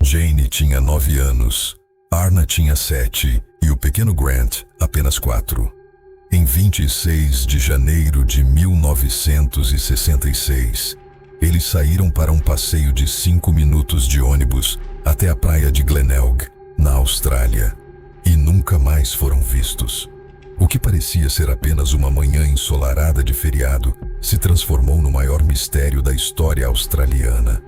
Jane tinha 9 anos, Arna tinha 7 e o pequeno Grant apenas 4. Em 26 de janeiro de 1966, eles saíram para um passeio de 5 minutos de ônibus até a praia de Glenelg, na Austrália, e nunca mais foram vistos. O que parecia ser apenas uma manhã ensolarada de feriado se transformou no maior mistério da história australiana.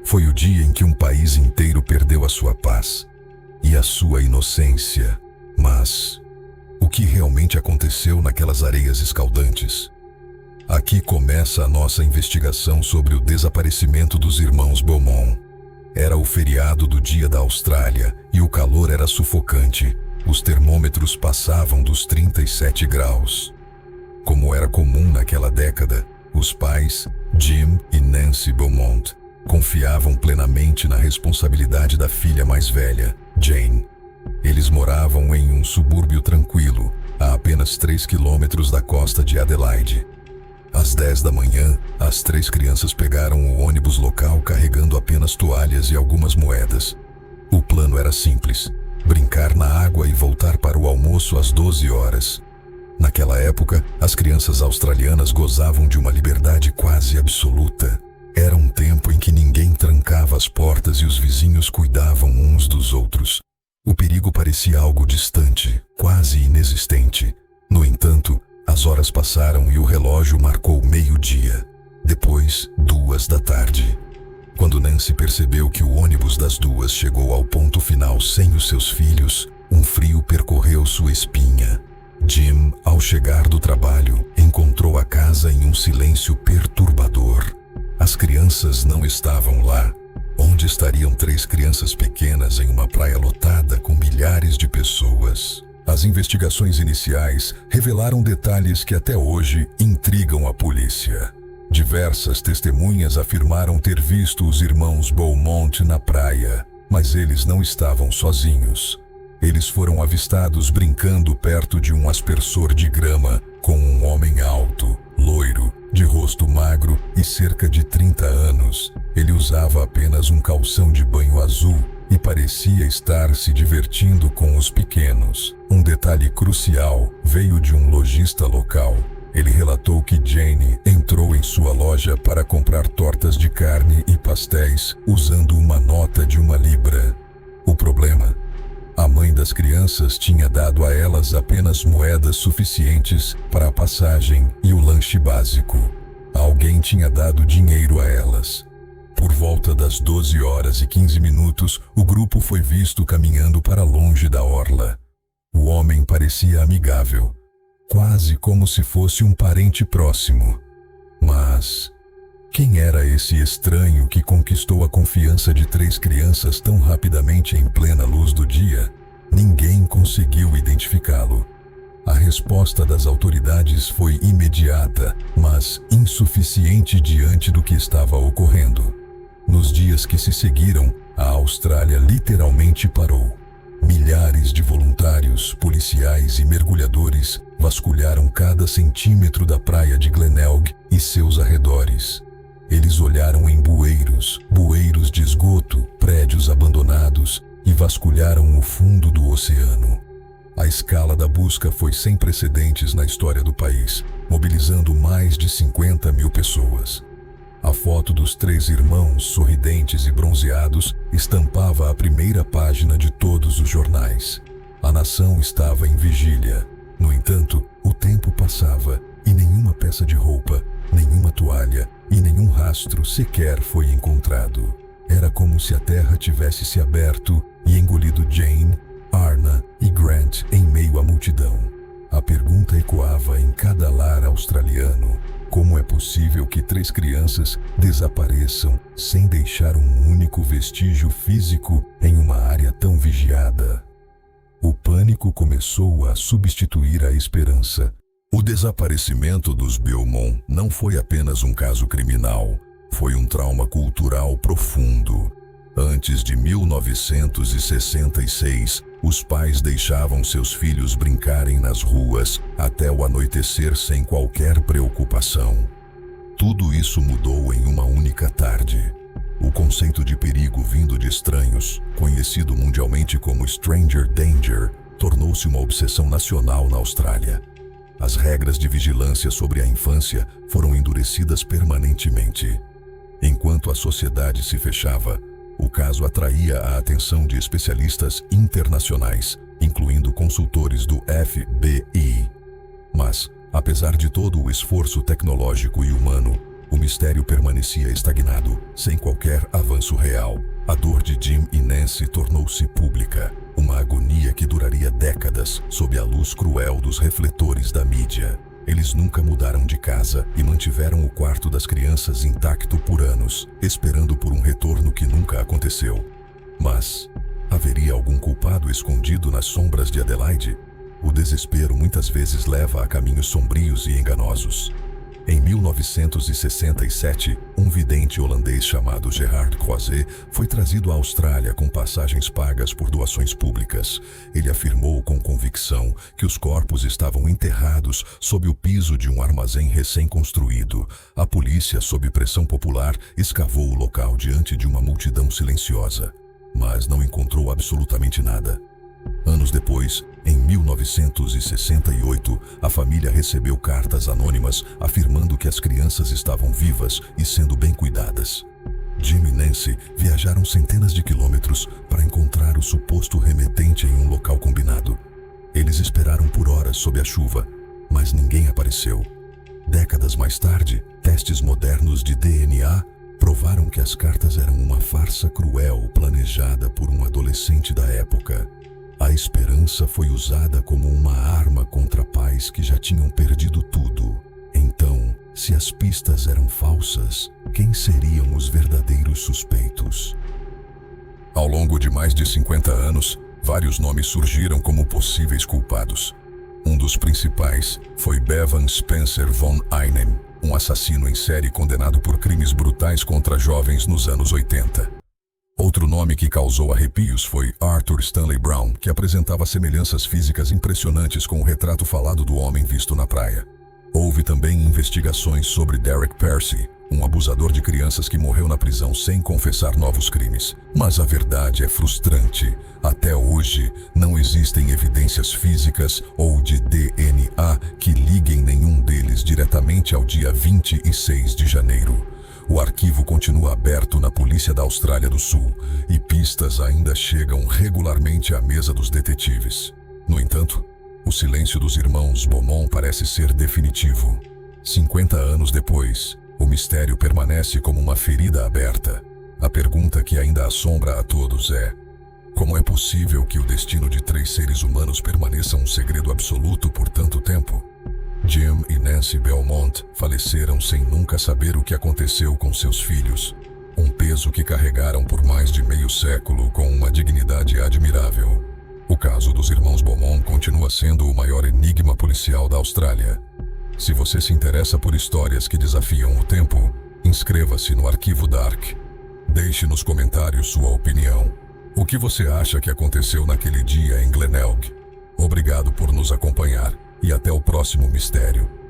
Foi o dia em que um país inteiro perdeu a sua paz e a sua inocência. Mas o que realmente aconteceu naquelas areias escaldantes? Aqui começa a nossa investigação sobre o desaparecimento dos irmãos Beaumont. Era o feriado do Dia da Austrália e o calor era sufocante. Os termômetros passavam dos 37 graus. Como era comum naquela década, os pais, Jim e Nancy Beaumont, confiavam plenamente na responsabilidade da filha mais velha, Jane. Eles moravam em um subúrbio tranquilo, a apenas 3 quilômetros da costa de Adelaide. Às 10 da manhã, as 3 crianças pegaram o ônibus local carregando apenas toalhas e algumas moedas. O plano era simples: brincar na água e voltar para o almoço às 12 horas. Naquela época, as crianças australianas gozavam de uma liberdade quase absoluta. Era um tempo em que ninguém trancava as portas e os vizinhos cuidavam uns dos outros. O perigo parecia algo distante, quase inexistente. No entanto, as horas passaram e o relógio marcou meio-dia. Depois, 2 da tarde. Quando Nancy percebeu que o ônibus das 2 chegou ao ponto final sem os seus filhos, um frio percorreu sua espinha. Jim, ao chegar do trabalho, encontrou a casa em um silêncio perturbador. As crianças não estavam lá. Onde estariam 3 crianças pequenas em uma praia lotada com milhares de pessoas? As investigações iniciais revelaram detalhes que até hoje intrigam a polícia. Diversas testemunhas afirmaram ter visto os irmãos Beaumont na praia, mas eles não estavam sozinhos. Eles foram avistados brincando perto de um aspersor de grama com um homem alto, loiro, de rosto magro e cerca de 30 anos. Ele usava apenas um calção de banho azul e parecia estar se divertindo com os pequenos. Um detalhe crucial veio de um lojista local. Ele relatou que Jane entrou em sua loja para comprar tortas de carne e pastéis usando uma nota de 1 libra. O problema? A mãe das crianças tinha dado a elas apenas moedas suficientes para a passagem e o lanche básico. Alguém tinha dado dinheiro a elas. Por volta das 12 horas e 15 minutos, o grupo foi visto caminhando para longe da orla. O homem parecia amigável, quase como se fosse um parente próximo. Mas quem era esse estranho que conquistou a confiança de 3 crianças tão rapidamente em plena luz do dia? Ninguém conseguiu identificá-lo. A resposta das autoridades foi imediata, mas insuficiente diante do que estava ocorrendo. Nos dias que se seguiram, a Austrália literalmente parou. Milhares de voluntários, policiais e mergulhadores vasculharam cada centímetro da praia de Glenelg e seus arredores. Eles olharam em bueiros de esgoto, prédios abandonados e vasculharam o fundo do oceano. A escala da busca foi sem precedentes na história do país, mobilizando mais de 50 mil pessoas. A foto dos 3 irmãos, sorridentes e bronzeados, estampava a primeira página de todos os jornais. A nação estava em vigília. No entanto, o tempo passava e nenhuma peça de roupa, nenhuma toalha e nenhum rastro sequer foi encontrado. Era como se a terra tivesse se aberto e engolido Jane, Arna e Grant em meio à multidão. A pergunta ecoava em cada lar australiano: como é possível que 3 crianças desapareçam sem deixar um único vestígio físico em uma área tão vigiada? O pânico começou a substituir a esperança. O desaparecimento dos Beaumont não foi apenas um caso criminal, foi um trauma cultural profundo. Antes de 1966, os pais deixavam seus filhos brincarem nas ruas até o anoitecer sem qualquer preocupação. Tudo isso mudou em uma única tarde. O conceito de perigo vindo de estranhos, conhecido mundialmente como Stranger Danger, tornou-se uma obsessão nacional na Austrália. As regras de vigilância sobre a infância foram endurecidas permanentemente. Enquanto a sociedade se fechava, o caso atraía a atenção de especialistas internacionais, incluindo consultores do FBI. Mas, apesar de todo o esforço tecnológico e humano, o mistério permanecia estagnado, sem qualquer avanço real. A dor de Jim e Nancy tornou-se pública, uma agonia que duraria décadas sob a luz cruel dos refletores da mídia. Eles nunca mudaram de casa e mantiveram o quarto das crianças intacto por anos, esperando por um retorno que nunca aconteceu. Mas haveria algum culpado escondido nas sombras de Adelaide? O desespero muitas vezes leva a caminhos sombrios e enganosos. Em 1967, um vidente holandês chamado Gerard Croiset foi trazido à Austrália com passagens pagas por doações públicas. Ele afirmou com convicção que os corpos estavam enterrados sob o piso de um armazém recém-construído. A polícia, sob pressão popular, escavou o local diante de uma multidão silenciosa, mas não encontrou absolutamente nada. Anos depois, em 1968, a família recebeu cartas anônimas afirmando que as crianças estavam vivas e sendo bem cuidadas. Jim e Nancy viajaram centenas de quilômetros para encontrar o suposto remetente em um local combinado. Eles esperaram por horas sob a chuva, mas ninguém apareceu. Décadas mais tarde, testes modernos de DNA provaram que as cartas eram uma farsa cruel planejada por um adolescente da época. A esperança foi usada como uma arma contra pais que já tinham perdido tudo. Então, se as pistas eram falsas, quem seriam os verdadeiros suspeitos? Ao longo de mais de 50 anos, vários nomes surgiram como possíveis culpados. Um dos principais foi Bevan Spencer von Einem, um assassino em série condenado por crimes brutais contra jovens nos anos 80. Outro nome que causou arrepios foi Arthur Stanley Brown, que apresentava semelhanças físicas impressionantes com o retrato falado do homem visto na praia. Houve também investigações sobre Derek Percy, um abusador de crianças que morreu na prisão sem confessar novos crimes. Mas a verdade é frustrante. Até hoje, não existem evidências físicas ou de DNA que liguem nenhum deles diretamente ao dia 26 de janeiro. O arquivo continua aberto na polícia da Austrália do Sul e pistas ainda chegam regularmente à mesa dos detetives. No entanto, o silêncio dos irmãos Beaumont parece ser definitivo. 50 anos depois, o mistério permanece como uma ferida aberta. A pergunta que ainda assombra a todos é: como é possível que o destino de 3 seres humanos permaneça um segredo absoluto por tanto tempo? Jim e Nancy Beaumont faleceram sem nunca saber o que aconteceu com seus filhos. Um peso que carregaram por mais de meio século com uma dignidade admirável. O caso dos irmãos Beaumont continua sendo o maior enigma policial da Austrália. Se você se interessa por histórias que desafiam o tempo, inscreva-se no Arquivo Dark. Deixe nos comentários sua opinião. O que você acha que aconteceu naquele dia em Glenelg? Obrigado por nos acompanhar. E até o próximo mistério.